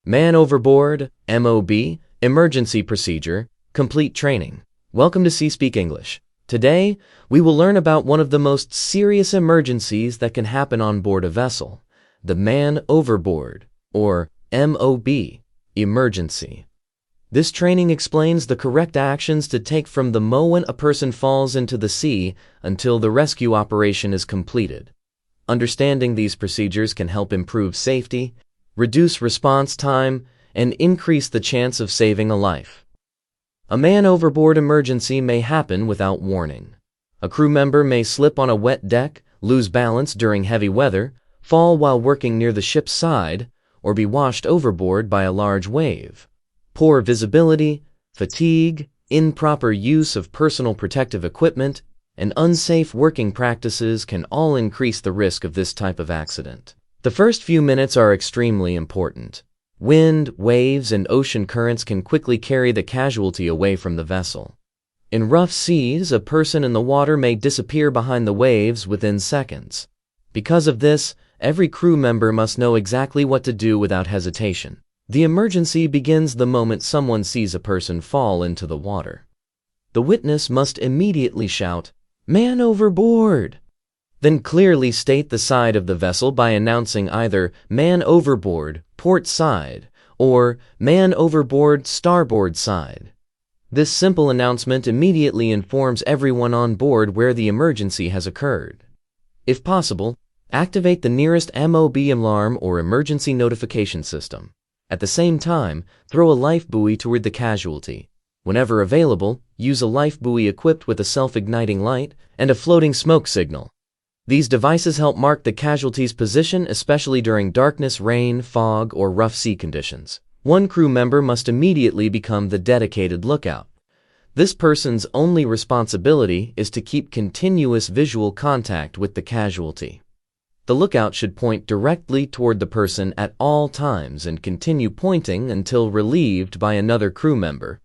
Man Overboard, MOB, Emergency Procedure, Complete Training. Welcome to Speak English. Today, we will learn about one of the most serious emergencies that can happen on board a vessel, the Man Overboard, or MOB, emergency. This training explains the correct actions to take from the moment a person falls into the sea until the rescue operation is completed. Understanding these procedures can help improve safety, reduce response time, and increase the chance of saving a life. A man overboard emergency may happen without warning. A crew member may slip on a wet deck, lose balance during heavy weather, fall while working near the ship's side, or be washed overboard by a large wave. Poor visibility, fatigue, improper use of personal protective equipment, and unsafe working practices can all increase the risk of this type of accident. The first few minutes are extremely important. Wind, waves, and ocean currents can quickly carry the casualty away from the vessel. In rough seas, a person in the water may disappear behind the waves within seconds. Because of this, every crew member must know exactly what to do without hesitation. The emergency begins the moment someone sees a person fall into the water. The witness must immediately shout, "Man overboard!" Then clearly state the side of the vessel by announcing either "Man overboard, port side," or "Man overboard, starboard side." This simple announcement immediately informs everyone on board where the emergency has occurred. If possible, activate the nearest MOB alarm or emergency notification system. At the same time, throw a life buoy toward the casualty. Whenever available, use a life buoy equipped with a self-igniting light and a floating smoke signal. These devices help mark the casualty's position, especially during darkness, rain, fog, or rough sea conditions. One crew member must immediately become the dedicated lookout. This person's only responsibility is to keep continuous visual contact with the casualty. The lookout should point directly toward the person at all times and continue pointing until relieved by another crew member.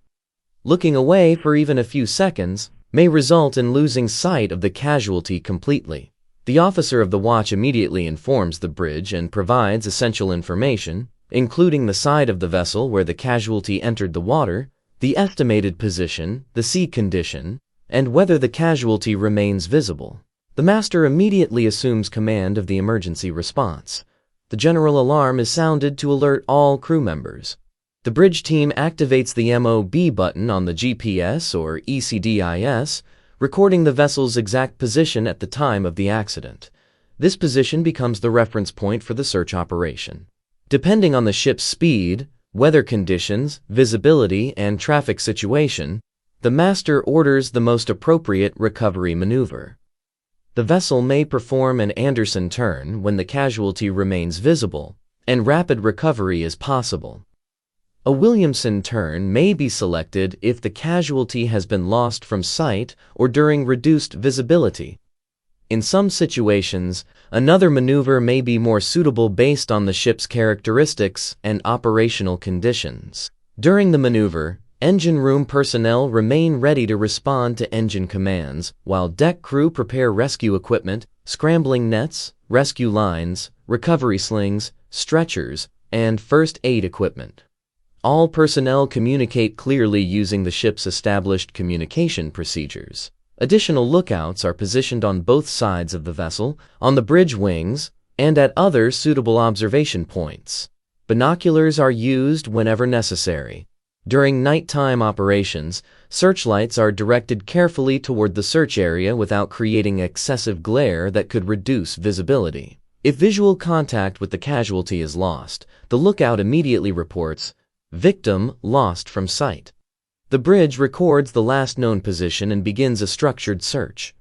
Looking away for even a few seconds may result in losing sight of the casualty completely. The officer of the watch immediately informs the bridge and provides essential information, including the side of the vessel where the casualty entered the water, the estimated position, the sea condition, and whether the casualty remains visible. The master immediately assumes command of the emergency response. The general alarm is sounded to alert all crew members. The bridge team activates the MOB button on the GPS or ECDIS, recording the vessel's exact position at the time of the accident. This position becomes the reference point for the search operation. Depending on the ship's speed, weather conditions, visibility, and traffic situation, the master orders the most appropriate recovery maneuver. The vessel may perform an Anderson turn when the casualty remains visible, and rapid recovery is possible. A Williamson turn may be selected if the casualty has been lost from sight or during reduced visibility. In some situations, another maneuver may be more suitable based on the ship's characteristics and operational conditions. During the maneuver, engine room personnel remain ready to respond to engine commands, while deck crew prepare rescue equipment, scrambling nets, rescue lines, recovery slings, stretchers, and first aid equipment. All personnel communicate clearly using the ship's established communication procedures. Additional lookouts are positioned on both sides of the vessel, on the bridge wings, and at other suitable observation points. Binoculars are used whenever necessary. During nighttime operations, searchlights are directed carefully toward the search area without creating excessive glare that could reduce visibility. If visual contact with the casualty is lost, the lookout immediately reports, "Victim lost from sight." The bridge records the last known position and begins a structured search.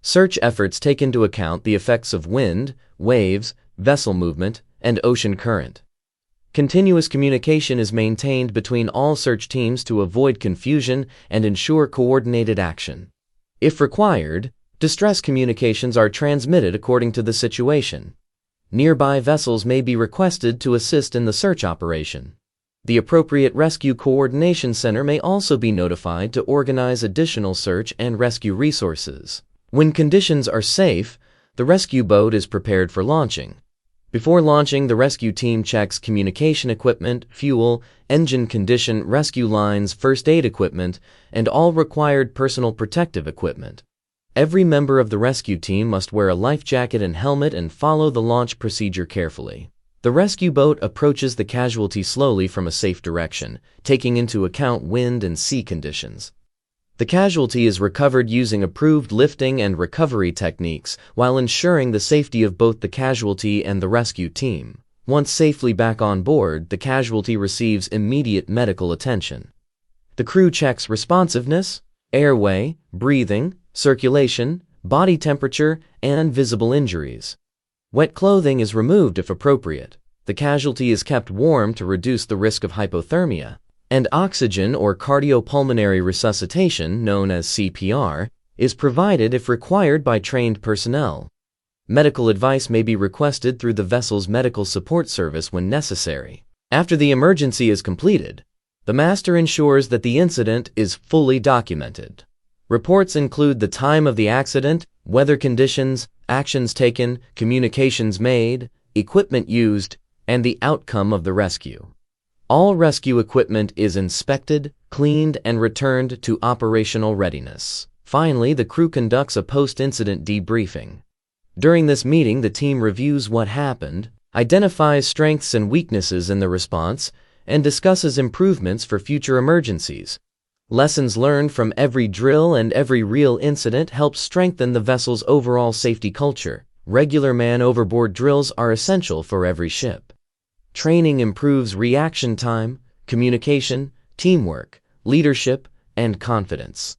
Search efforts take into account the effects of wind, waves, vessel movement, and ocean current. Continuous communication is maintained between all search teams to avoid confusion and ensure coordinated action. If required, distress communications are transmitted according to the situation. Nearby vessels may be requested to assist in the search operation. The appropriate rescue coordination center may also be notified to organize additional search and rescue resources. When conditions are safe, the rescue boat is prepared for launching. Before launching, the rescue team checks communication equipment, fuel, engine condition, rescue lines, first aid equipment, and all required personal protective equipment. Every member of the rescue team must wear a life jacket and helmet and follow the launch procedure carefully. The rescue boat approaches the casualty slowly from a safe direction, taking into account wind and sea conditions. The casualty is recovered using approved lifting and recovery techniques while ensuring the safety of both the casualty and the rescue team. Once safely back on board, the casualty receives immediate medical attention. The crew checks responsiveness, airway, breathing, circulation, body temperature, and visible injuries. Wet clothing is removed if appropriate. The casualty is kept warm to reduce the risk of hypothermia. And oxygen or cardiopulmonary resuscitation, known as CPR, is provided if required by trained personnel. Medical advice may be requested through the vessel's medical support service when necessary. After the emergency is completed, the master ensures that the incident is fully documented. Reports include the time of the accident, weather conditions, actions taken, communications made, equipment used, and the outcome of the rescue. All rescue equipment is inspected, cleaned, and returned to operational readiness. Finally, the crew conducts a post-incident debriefing. During this meeting, the team reviews what happened, identifies strengths and weaknesses in the response, and discusses improvements for future emergencies. Lessons learned from every drill and every real incident help strengthen the vessel's overall safety culture. Regular man overboard drills are essential for every ship. Training improves reaction time, communication, teamwork, leadership, and confidence.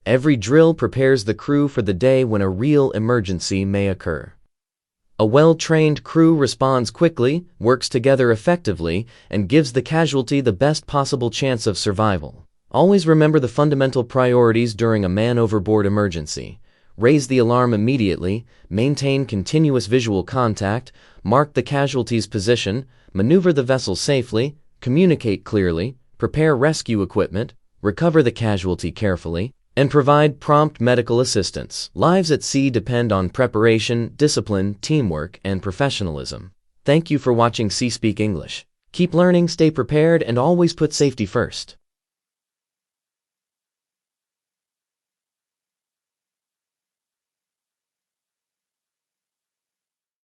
Every drill prepares the crew for the day when a real emergency may occur. A well-trained crew responds quickly, works together effectively, and gives the casualty the best possible chance of survival. Always remember the fundamental priorities during a man overboard emergency. Raise the alarm immediately, maintain continuous visual contact, mark the casualty's position, maneuver the vessel safely, communicate clearly, prepare rescue equipment, recover the casualty carefully, and provide prompt medical assistance. Lives at sea depend on preparation, discipline, teamwork, and professionalism. Thank you for watching Sea Speak English. Keep learning, stay prepared, and always put safety first.